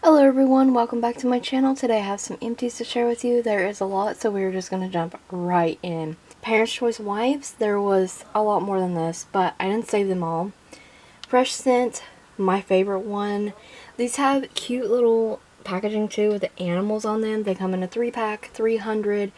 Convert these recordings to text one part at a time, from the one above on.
Hello everyone, welcome back to my channel. Today I have some empties to share with you. There is a lot, so we're just going to jump right in. Parents' Choice wipes, there was a lot more than this, but I didn't save them all. Fresh Scent, my favorite one. These have cute little packaging too with the animals on them. They come in a 3-pack, 300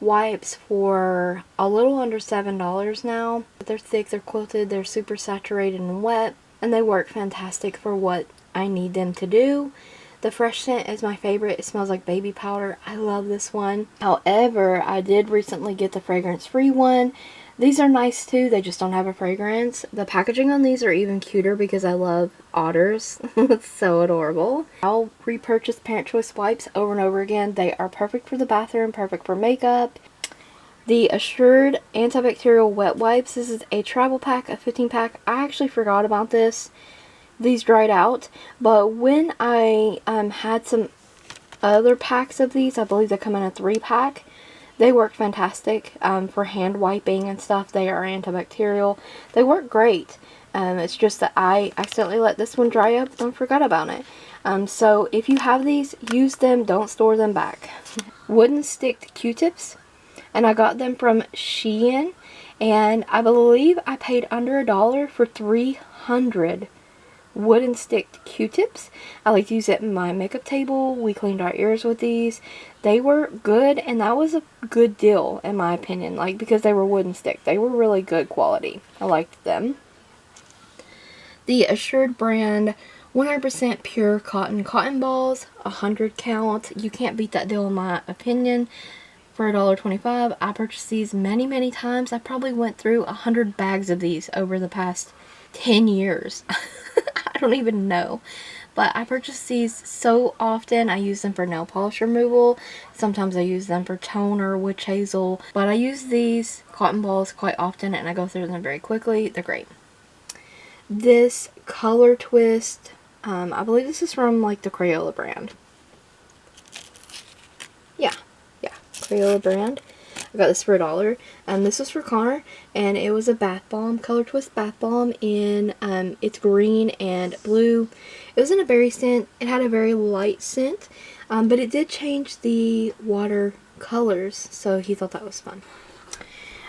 wipes for a little under $7 now. They're thick, they're quilted, they're super saturated and wet, and they work fantastic for what I need them to do. The Fresh Scent is my favorite. It smells like baby powder. I love this one. However, I did recently get the fragrance-free one. These are nice too. They just don't have a fragrance. The packaging on these are even cuter because I love otters. It's so adorable. I'll repurchase Parent Choice wipes over and over again. They are perfect for the bathroom, perfect for makeup. The Assured Antibacterial Wet Wipes. This is a travel pack, a 15-pack. I actually forgot about this. These dried out, but when I had some other packs of these, I believe they come in a 3-pack, they work fantastic for hand wiping and stuff. They are antibacterial. They work great. It's just that I accidentally let this one dry up and forgot about it. So if you have these, use them, don't store them back. Wooden sticked Q-tips, and I got them from Shein, and I believe I paid under $1 for 300 wooden sticked Q-tips. I like to use it in my makeup table. We cleaned our ears with these. They were good, and that was a good deal in my opinion, like, because they were wooden stick. They were really good quality. I liked them. The Assured brand 100% pure cotton balls, 100 count. You can't beat that deal in my opinion. For $1.25, I purchased these many times. I probably went through 100 bags of these over the past 10 years. I don't even know. But I purchase these so often. I use them for nail polish removal. Sometimes I use them for toner, witch hazel. But I use these cotton balls quite often and I go through them very quickly. They're great. This Color Twist, I believe this is from like the Crayola brand. Yeah, Crayola brand. I got this for $1, and this was for Connor, and it was a bath bomb, Color Twist bath bomb in it's green and blue. It was in a berry scent. It had a very light scent, but it did change the water colors, so he thought that was fun.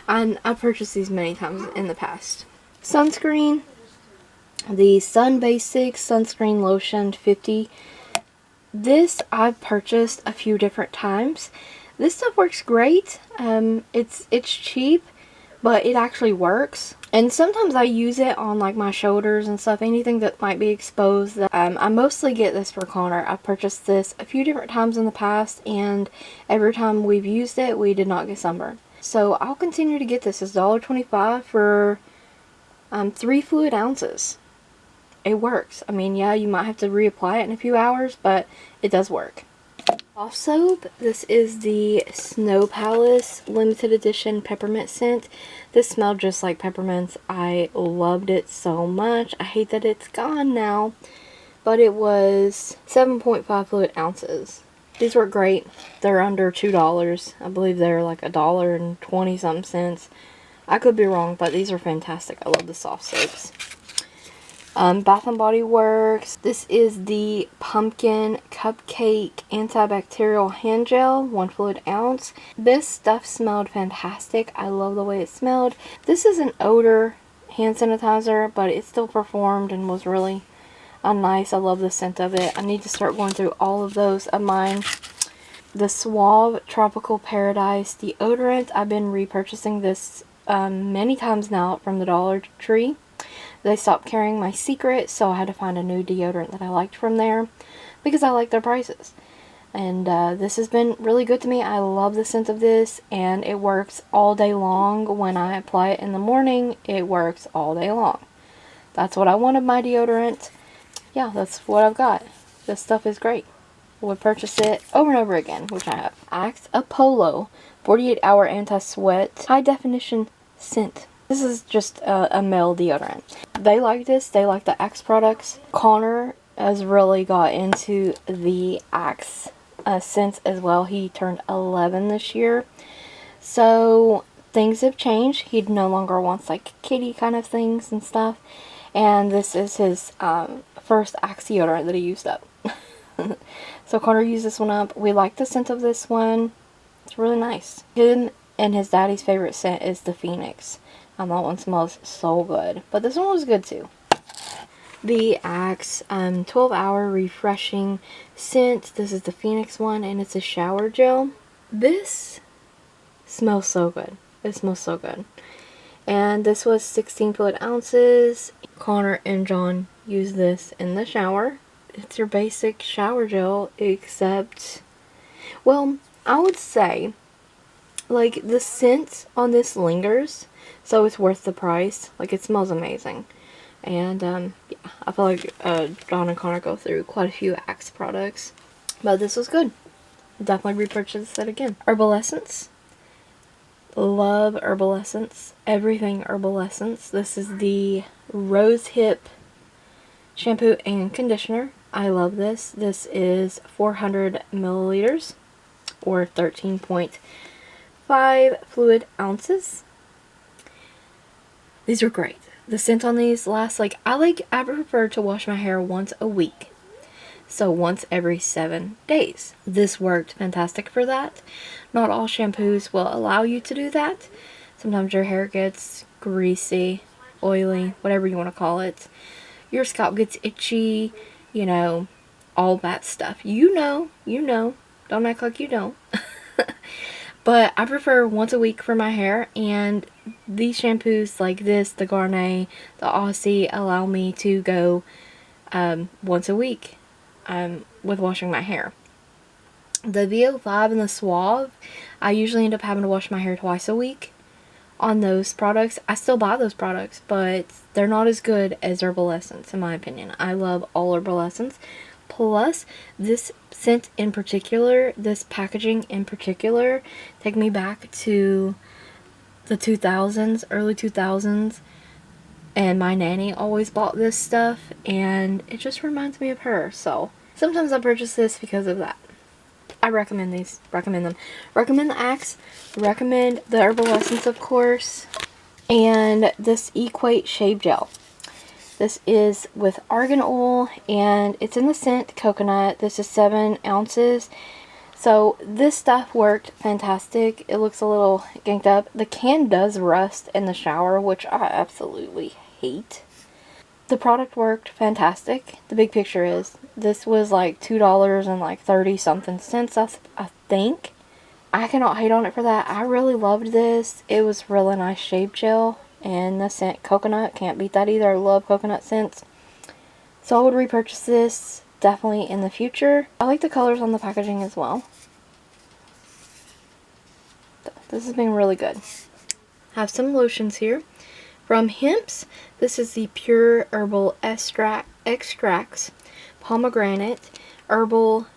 And I purchased these many times in the past. Sunscreen, the Sun Basics Sunscreen Lotion 50. This I've purchased a few different times. This stuff works great. It's cheap, but it actually works. And sometimes I use it on like my shoulders and stuff, anything that might be exposed. I mostly get this for Connor. I've purchased this a few different times in the past, and every time we've used it, we did not get sunburned. So I'll continue to get this. It's $1.25 for 3 fluid ounces. It works. I mean, yeah, you might have to reapply it in a few hours, but it does work. Off soap, this is the Snow Palace limited edition peppermint scent. This smelled just like peppermints. I loved it so much. I hate that it's gone now, but it was 7.5 fluid ounces. These were great. They're under $2. I believe they're like $1.20 something cents. I could be wrong, but these are fantastic. I love the soft soaps. Bath & Body Works. This is the Pumpkin Cupcake Antibacterial Hand Gel, 1 fluid ounce. This stuff smelled fantastic. I love the way it smelled. This is an odor hand sanitizer, but it still performed and was really nice. I love the scent of it. I need to start going through all of those of mine. The Suave Tropical Paradise deodorant. I've been repurchasing this many times now from the DollarTree. They stopped carrying my Secret, so I had to find a new deodorant that I liked from there because I like their prices. And this has been really good to me. I love the scent of this, and it works all day long. When I apply it in the morning, it works all day long. That's what I wanted my deodorant. Yeah, that's what I've got. This stuff is great. I would purchase it over and over again, which I have. Axe Apollo 48-hour anti-sweat high definition scent. This is just a male deodorant. They like this. They like the Axe products. Connor has really got into the Axe scents as well. He turned 11 this year. So things have changed. He no longer wants like kitty kind of things and stuff. And this is his first Axe deodorant that he used up. So Connor used this one up. We like the scent of this one. It's really nice. Him and his daddy's favorite scent is the Phoenix. That one smells so good. But this one was good too. The Axe 12-hour refreshing scent. This is the Phoenix one, and it's a shower gel. This smells so good. It smells so good. And this was 16 fluid ounces. Connor and John use this in the shower. It's your basic shower gel, except, well, I would say, like, the scent on this lingers, so it's worth the price. Like, it smells amazing. And, yeah, I feel like John and Connor go through quite a few Axe products. But this was good. Definitely repurchase it again. Herbal Essence. Love Herbal Essence. Everything Herbal Essence. This is the Rose Hip shampoo and conditioner. I love this. This is 400 milliliters or 13.5 fluid ounces. These are great. The scent on these lasts, like, I prefer to wash my hair once a week. So once every 7 days. This worked fantastic for that. Not all shampoos will allow you to do that. Sometimes your hair gets greasy, oily, whatever you want to call it. Your scalp gets itchy, you know, all that stuff. You know. Don't act like you don't. But I prefer once a week for my hair, and these shampoos like this, the Garnier, the Aussie, allow me to go once a week with washing my hair. The VO5 and the Suave, I usually end up having to wash my hair twice a week on those products. I still buy those products, but they're not as good as Herbal Essence, in my opinion. I love all Herbal Essence. Plus, this scent in particular, this packaging in particular, take me back to the 2000s, early 2000s, and my nanny always bought this stuff, and it just reminds me of her. So sometimes I purchase this because of that. I recommend these. Recommend them. Recommend the Axe. Recommend the Herbal Essence, of course. And this Equate Shave Gel. This is with argan oil, and it's in the scent coconut. This is 7 ounces. So this stuff worked fantastic. It looks a little ganked up. The can does rust in the shower, which I absolutely hate. The product worked fantastic. The big picture is, this was like $2 and like 30 something cents, I think. I cannot hate on it for that. I really loved this. It was really nice shave gel, and the scent coconut, can't beat that either. I love coconut scents. So I would repurchase this definitely in the future. I like the colors on the packaging as well. This has been really good. I have some lotions here. From Hemp's, this is the Pure Herbal Extracts Pomegranate Herbal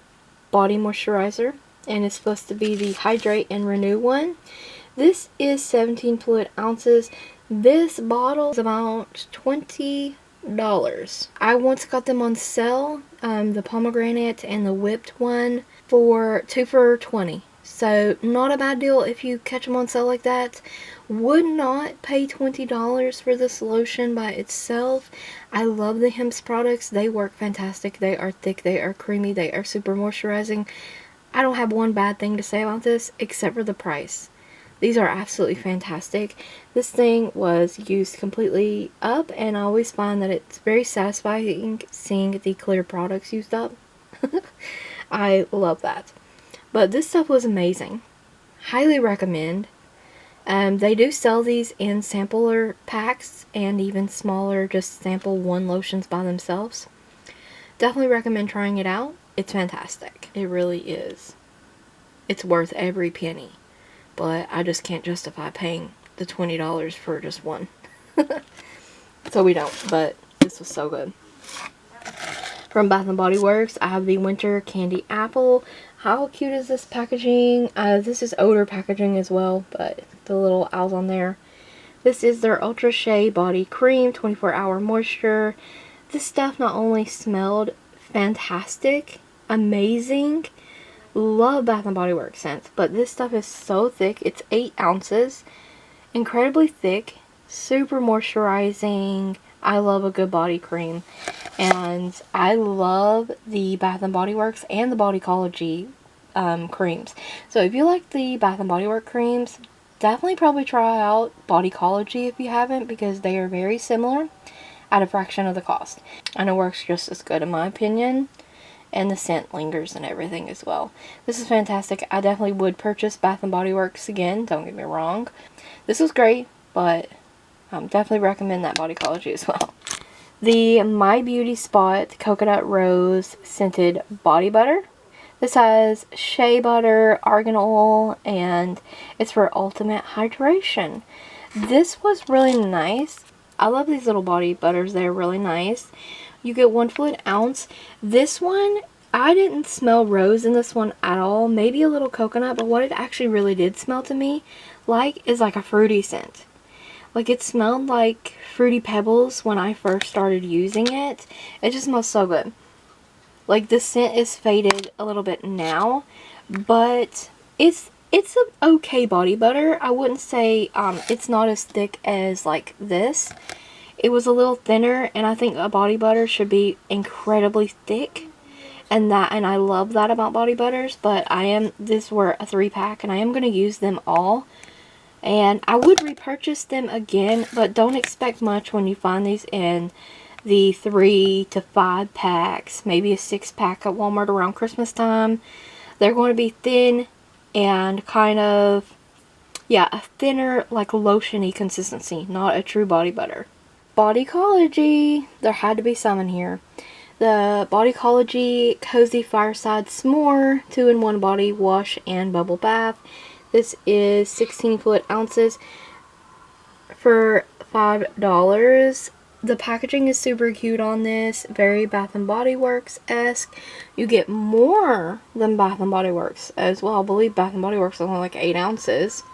Body Moisturizer, and it's supposed to be the Hydrate and Renew one. This is 17 fluid ounces. This bottle is about $20. I once got them on sale, the pomegranate and the whipped one, for 2 for $20. So not a bad deal if you catch them on sale like that. Would not pay $20 for this lotion by itself. I love the Hemp's products. They work fantastic. They are thick, they are creamy, they are super moisturizing. I don't have one bad thing to say about this except for the price. These are absolutely fantastic. This thing was used completely up, and I always find that it's very satisfying seeing the clear products used up. I love that. But this stuff was amazing. Highly recommend. They do sell these in sampler packs and even smaller, just sample one lotions by themselves. Definitely recommend trying it out. It's fantastic. It really is. It's worth every penny. But I just can't justify paying the $20 for just one. So we don't, but this was so good. From Bath & Body Works, I have the Winter Candy Apple. How cute is this packaging? This is odor packaging as well, but the little owls on there. This is their Ultra Shea Body Cream, 24-hour moisture. This stuff not only smelled fantastic, amazing, love Bath & Body Works scents, but this stuff is so thick. It's 8 ounces, incredibly thick, super moisturizing, I love a good body cream. And I love the Bath & Body Works and the Bodycology creams. So if you like the Bath & Body Works creams, definitely probably try out Bodycology if you haven't, because they are very similar at a fraction of the cost. And it works just as good in my opinion. And the scent lingers and everything as well. This is fantastic. I definitely would purchase Bath & Body Works again, don't get me wrong. This was great, but definitely recommend that Bodycology as well. The My Beauty Spot Coconut Rose Scented Body Butter. This has shea butter, argan oil, and it's for ultimate hydration. This was really nice. I love these little body butters. They're really nice. You get 1 fluid ounce. This one, I didn't smell rose in this one at all. Maybe a little coconut, but what it actually really did smell to me like is like a fruity scent. Like it smelled like Fruity Pebbles when I first started using it. It just smells so good. Like the scent is faded a little bit now, but it's an okay body butter. I wouldn't say it's not as thick as like this. It was a little thinner, and I think a body butter should be incredibly thick. And I love that about body butters, but these were a 3-pack, and I am going to use them all. And I would repurchase them again, but don't expect much when you find these in the 3 to 5 packs, maybe a 6-pack at Walmart around Christmas time. They're going to be thin and kind of, yeah, a thinner, like lotiony consistency, not a true body butter. Bodycology, there had to be some in here. The Bodycology Cozy Fireside S'more 2-in-1 Body Wash and Bubble Bath. This is 16 fluid ounces for $5. The packaging is super cute on this, very Bath & Body Works-esque. You get more than Bath & Body Works as well. I believe Bath & Body Works is only like 8 ounces.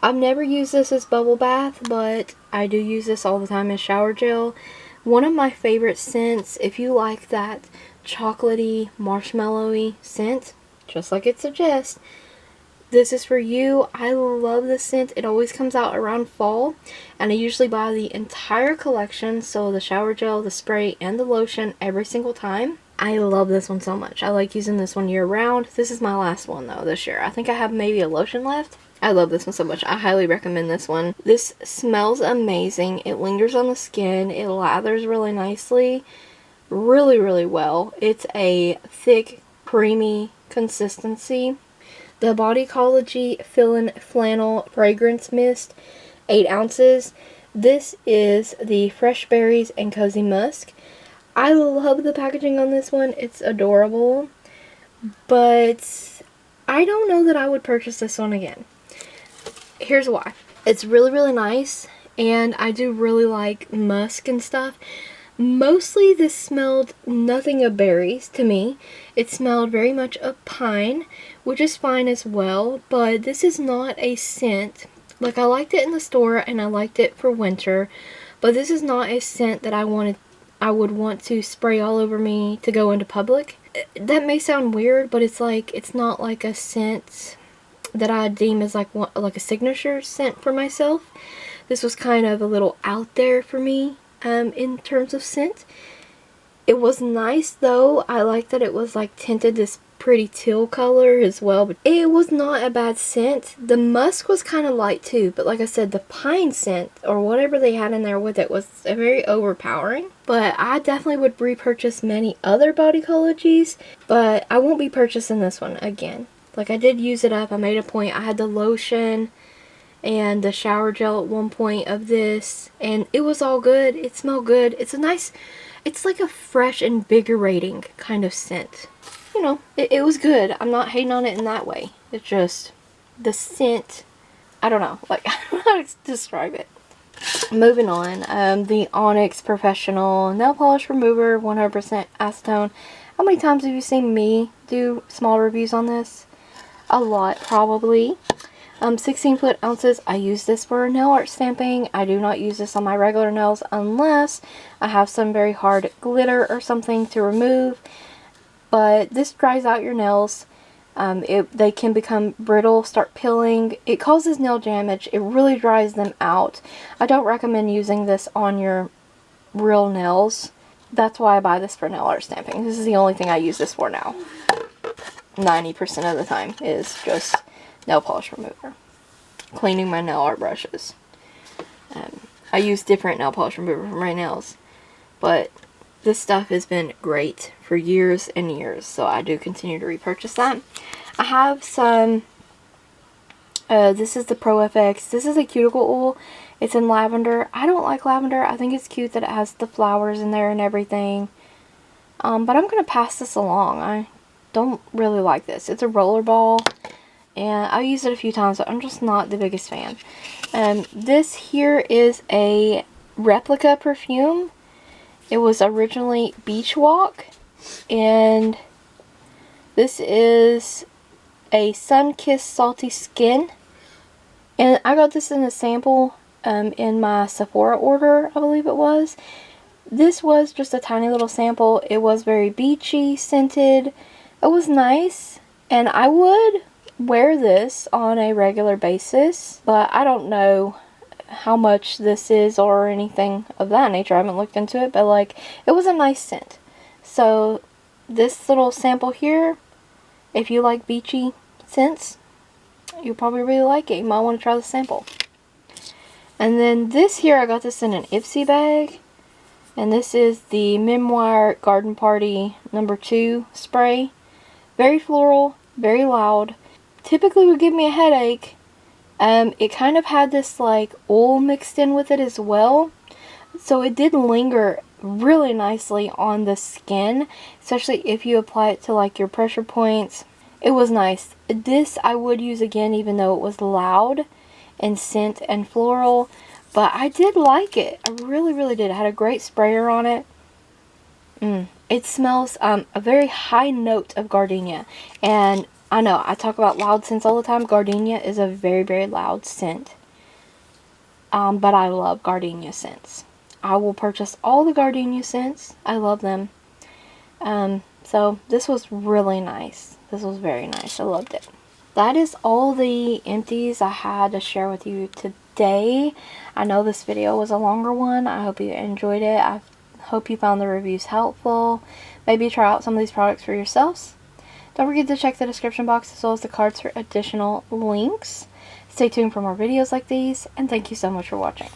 I've never used this as bubble bath, but I do use this all the time as shower gel. One of my favorite scents, if you like that chocolatey, marshmallowy scent, just like it suggests, this is for you. I love this scent. It always comes out around fall, and I usually buy the entire collection, so the shower gel, the spray, and the lotion every single time. I love this one so much. I like using this one year round. This is my last one though this year. I think I have maybe a lotion left. I love this one so much. I highly recommend this one. This smells amazing. It lingers on the skin. It lathers really nicely. Really, really well. It's a thick, creamy consistency. The Bodycology Fill-In Flannel Fragrance Mist, 8 ounces. This is the Fresh Berries and Cozy Musk. I love the packaging on this one. It's adorable. But I don't know that I would purchase this one again. Here's why. It's really, really nice, and I do really like musk and stuff. Mostly this smelled nothing of berries to me. It smelled very much of pine, which is fine as well, but this is not a scent. Like, I liked it in the store and I liked it for winter, but this is not a scent that I would want to spray all over me to go into public. That may sound weird, but it's like, it's not like a scent that I deem as like a signature scent for myself. This was kind of a little out there for me in terms of scent. It was nice though. I like that it was like tinted this pretty teal color as well, but it was not a bad scent. The musk was kind of light too, but like I said, the pine scent or whatever they had in there with it was very overpowering. But I definitely would repurchase many other Bodycologies, but I won't be purchasing this one again. Like, I did use it up. I made a point. I had the lotion and the shower gel at one point of this, and it was all good. It smelled good. It's a nice, it's like a fresh, invigorating kind of scent. You know, it was good. I'm not hating on it in that way. It's just, the scent, I don't know. Like, I don't know how to describe it. Moving on, the Onyx Professional Nail Polish Remover, 100% acetone. How many times have you seen me do small reviews on this? A lot, probably. 16 fluid ounces. I use this for nail art stamping. I do not use this on my regular nails unless I have some very hard glitter or something to remove. But this dries out your nails. They can become brittle, start peeling. It causes nail damage. It really dries them out. I don't recommend using this on your real nails. That's why I buy this for nail art stamping. This is the only thing I use this for now. 90% of the time is just nail polish remover. Cleaning my nail art brushes. I use different nail polish remover for my nails, but this stuff has been great for years and years, so I do continue to repurchase that. I have some, this is the Pro FX. This is a cuticle oil. It's in lavender. I don't like lavender. I think it's cute that it has the flowers in there and everything. But I'm going to pass this along. I don't really like this. It's a roller ball, and I've used it a few times, but I'm just not the biggest fan. This here is a replica perfume. It was originally Beach Walk, and this is a Sun-Kissed Salty Skin. And I got this in a sample in my Sephora order, I believe it was. This was just a tiny little sample. It was very beachy, scented. It was nice, and I would wear this on a regular basis, but I don't know how much this is or anything of that nature. I haven't looked into it, but like, it was a nice scent. So this little sample here, if you like beachy scents, you'll probably really like it. You might want to try the sample. And then this here, I got this in an Ipsy bag, and this is the Memoir Garden Party No. 2 spray. Very floral, very loud. Typically would give me a headache. It kind of had this like oil mixed in with it as well, so it did linger really nicely on the skin, especially if you apply it to like your pressure points. It was nice. This I would use again, even though it was loud and scent and floral, but I did like it. I really did. It had a great sprayer on it. It smells a very high note of gardenia, and I know I talk about loud scents all the time. Gardenia is a very loud scent, but I love gardenia scents. I will purchase all the gardenia scents. I love them. So this was really nice. This was very nice. I loved it. That is all the empties I had to share with you today. I know this video was a longer one. I hope you enjoyed it. I hope you found the reviews helpful. Maybe try out some of these products for yourselves. Don't forget to check the description box as well as the cards for additional links. Stay tuned for more videos like these, and thank you so much for watching.